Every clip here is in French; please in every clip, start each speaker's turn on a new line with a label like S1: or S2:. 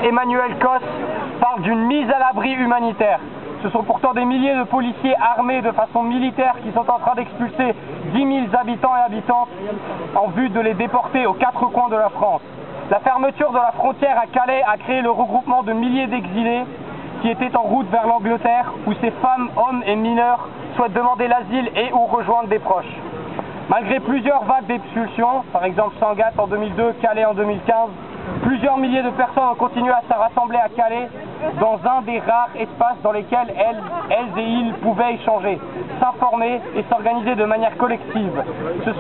S1: Emmanuel Cos parle d'une mise à l'abri humanitaire. Ce sont pourtant des milliers de policiers armés de façon militaire qui sont en train d'expulser 10 000 habitants et habitantes en vue de les déporter aux quatre coins de la France. La fermeture de la frontière à Calais a créé le regroupement de milliers d'exilés qui étaient en route vers l'Angleterre, où ces femmes, hommes et mineurs souhaitent demander l'asile et ou rejoindre des proches. Malgré plusieurs vagues d'expulsions, par exemple Sangatte en 2002, Calais en 2015, plusieurs milliers de personnes ont continué à se rassembler à Calais dans un des rares espaces dans lesquels elles et ils pouvaient échanger, s'informer et s'organiser de manière collective. Ce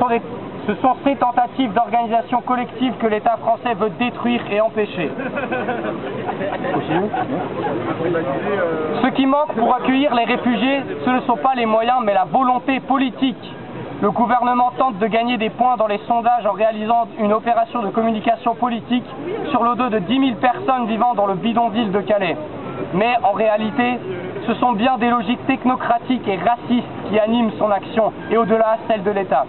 S1: sont ces tentatives d'organisation collective que l'État français veut détruire et empêcher. Ce qui manque pour accueillir les réfugiés, ce ne sont pas les moyens mais la volonté politique. Le gouvernement tente de gagner des points dans les sondages en réalisant une opération de communication politique sur le dos de 10 000 personnes vivant dans le bidonville de Calais. Mais en réalité, ce sont bien des logiques technocratiques et racistes qui animent son action et au-delà celle de l'État.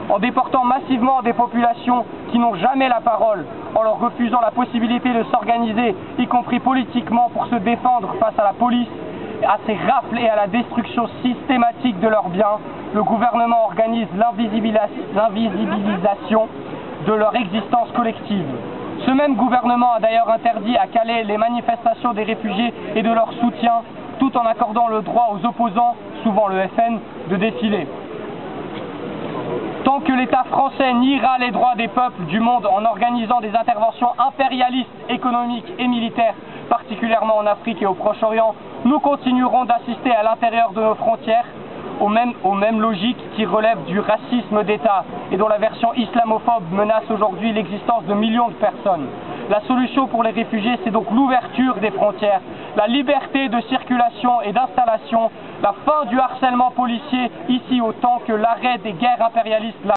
S1: En déportant massivement des populations qui n'ont jamais la parole, en leur refusant la possibilité de s'organiser, y compris politiquement, pour se défendre face à la police, à ces rafles et à la destruction systématique de leurs biens, le gouvernement organise l'invisibilisation de leur existence collective. Ce même gouvernement a d'ailleurs interdit à Calais les manifestations des réfugiés et de leur soutien, tout en accordant le droit aux opposants, souvent le FN, de défiler. Tant que l'État français niera les droits des peuples du monde en organisant des interventions impérialistes, économiques et militaires, particulièrement en Afrique et au Proche-Orient, nous continuerons d'assister à l'intérieur de nos frontières aux mêmes logiques qui relèvent du racisme d'État et dont la version islamophobe menace aujourd'hui l'existence de millions de personnes. La solution pour les réfugiés, c'est donc l'ouverture des frontières, la liberté de circulation et d'installation, la fin du harcèlement policier ici autant que l'arrêt des guerres impérialistes là.